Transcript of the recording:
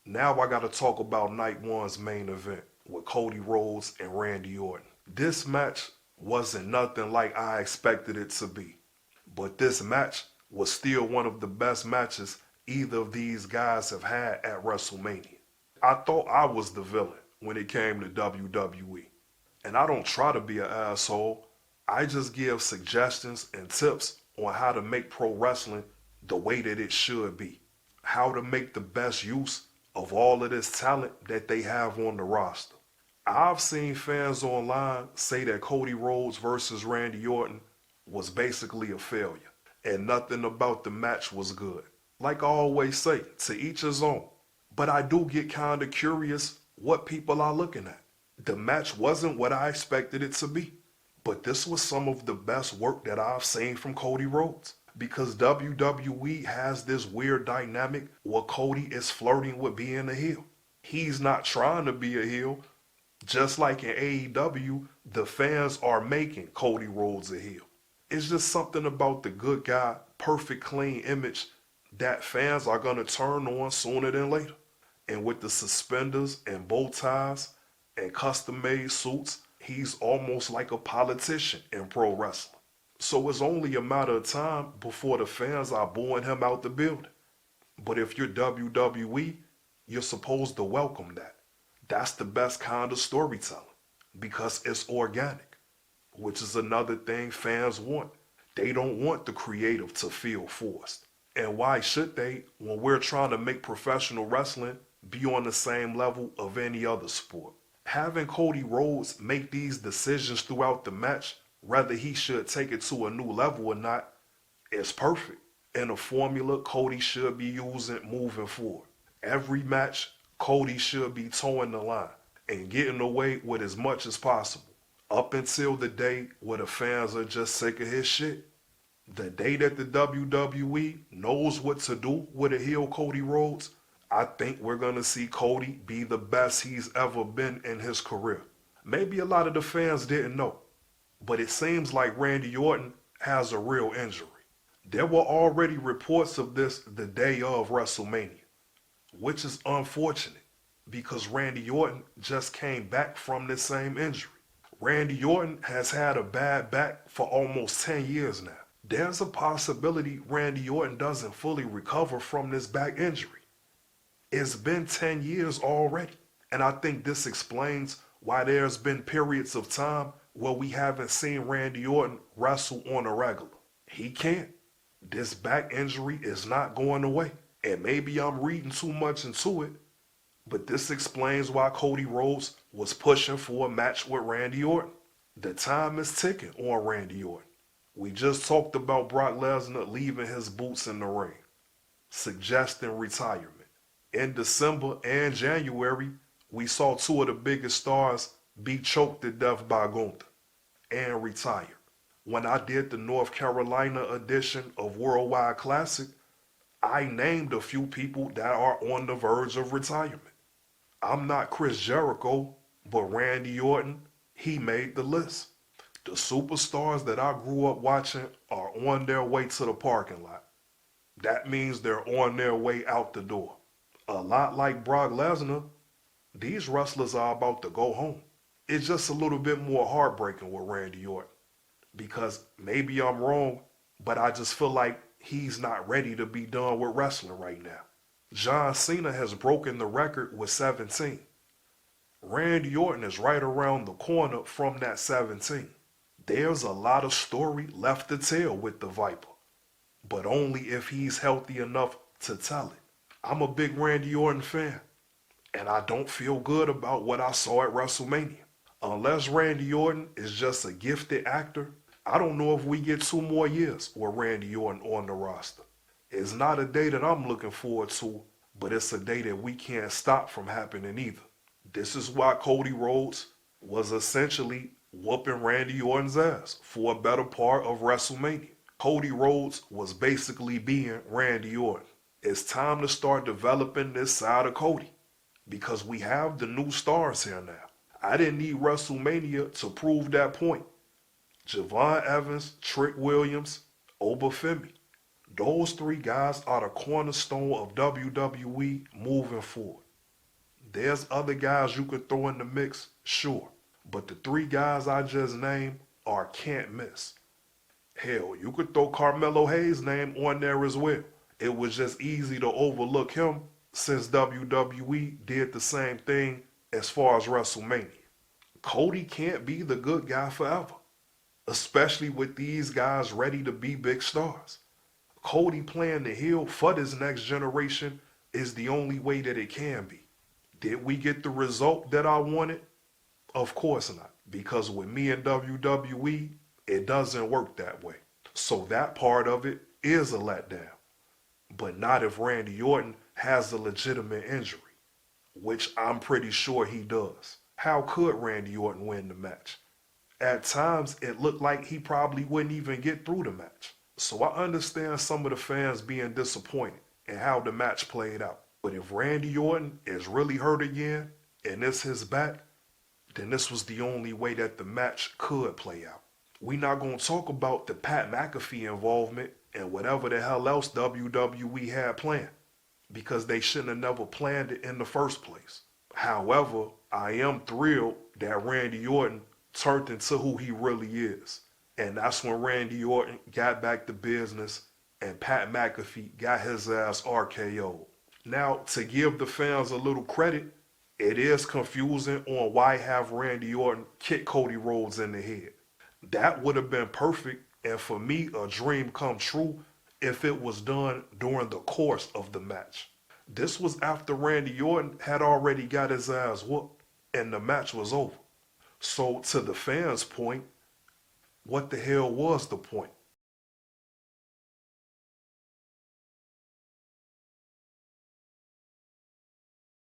Now I gotta talk about night one's main event with Cody Rhodes and Randy Orton. This match wasn't nothing like I expected it to be, but this match was still one of the best matches either of these guys have had at WrestleMania. I thought I was the villain when it came to WWE, and I don't try to be an asshole. I just give suggestions and tips on how to make pro wrestling the way that it should be, how to make the best use of all of this talent that they have on the roster. I've seen fans online say that Cody Rhodes versus Randy Orton was basically a failure and nothing about the match was good. Like I always say, to each his own. But I do get kind of curious what people are looking at. The match wasn't what I expected it to be, but this was some of the best work that I've seen from Cody Rhodes. Because WWE has this weird dynamic where Cody is flirting with being a heel. He's not trying to be a heel. Just like in AEW, the fans are making Cody Rhodes a heel. It's just something about the good guy, perfect clean image that fans are going to turn on sooner than later. And with the suspenders and bow ties and custom-made suits, he's almost like a politician in pro wrestling. So it's only a matter of time before the fans are booing him out the building. But if you're WWE, you're supposed to welcome that. That's the best kind of storytelling because it's organic, which is another thing fans want. They don't want the creative to feel forced. And why should they when we're trying to make professional wrestling be on the same level of any other sport? Having Cody Rhodes make these decisions throughout the match, whether he should take it to a new level or not, is perfect. And a formula Cody should be using moving forward. Every match, Cody should be towing the line and getting away with as much as possible. Up until the day where the fans are just sick of his shit. The day that the WWE knows what to do with a heel Cody Rhodes, I think we're going to see Cody be the best he's ever been in his career. Maybe a lot of the fans didn't know, but it seems like Randy Orton has a real injury. There were already reports of this the day of WrestleMania, which is unfortunate because Randy Orton just came back from this same injury. Randy Orton has had a bad back for almost 10 years now. There's a possibility Randy Orton doesn't fully recover from this back injury. It's been 10 years already, and I think this explains why there's been periods of time where we haven't seen Randy Orton wrestle on a regular. He can't. This back injury is not going away. And maybe I'm reading too much into it, but this explains why Cody Rhodes was pushing for a match with Randy Orton. The time is ticking on Randy Orton. We just talked about Brock Lesnar leaving his boots in the ring, suggesting retirement. In December and January, we saw two of the biggest stars be choked to death by Gunther and retired. When I did the North Carolina edition of Worldwide Classic, I named a few people that are on the verge of retirement. I'm not Chris Jericho, but Randy Orton, he made the list. The superstars that I grew up watching are on their way to the parking lot. That means they're on their way out the door. A lot like Brock Lesnar, these wrestlers are about to go home. It's just a little bit more heartbreaking with Randy Orton. Because maybe I'm wrong, but I just feel like he's not ready to be done with wrestling right now. John Cena has broken the record with 17. Randy Orton is right around the corner from that 17. There's a lot of story left to tell with the Viper, but only if he's healthy enough to tell it. I'm a big Randy Orton fan, and I don't feel good about what I saw at WrestleMania. Unless Randy Orton is just a gifted actor, I don't know if we get 2 more years with Randy Orton on the roster. It's not a day that I'm looking forward to, but it's a day that we can't stop from happening either. This is why Cody Rhodes was essentially whooping Randy Orton's ass for a better part of WrestleMania. Cody Rhodes was basically being Randy Orton. It's time to start developing this side of Cody because we have the new stars here now. I didn't need WrestleMania to prove that point. Javon Evans, Trick Williams, Obafemi. Those 3 guys are the cornerstone of WWE moving forward. There's other guys you could throw in the mix, sure. But the three guys I just named are can't miss. Hell, you could throw Carmelo Hayes' name on there as well. It was just easy to overlook him since WWE did the same thing as far as WrestleMania. Cody can't be the good guy forever, especially with these guys ready to be big stars. Cody playing the heel for this next generation is the only way that it can be. Did we get the result that I wanted? Of course not, because with me and WWE, it doesn't work that way. So that part of it is a letdown. But not if Randy Orton has a legitimate injury, which I'm pretty sure he does. How could Randy Orton win the match? At times, it looked like he probably wouldn't even get through the match. So I understand some of the fans being disappointed in how the match played out. But if Randy Orton is really hurt again, and it's his back, then this was the only way that the match could play out. We're not going to talk about the Pat McAfee involvement and whatever the hell else WWE had planned, because they shouldn't have never planned it in the first place. However, I am thrilled that Randy Orton turned into who he really is. And that's when Randy Orton got back to business and Pat McAfee got his ass RKO'd. Now, to give the fans a little credit, it is confusing on why have Randy Orton kick Cody Rhodes in the head. That would have been perfect, and for me, a dream come true if it was done during the course of the match. This was after Randy Orton had already got his ass whooped, and the match was over. So to the fans' point, what the hell was the point?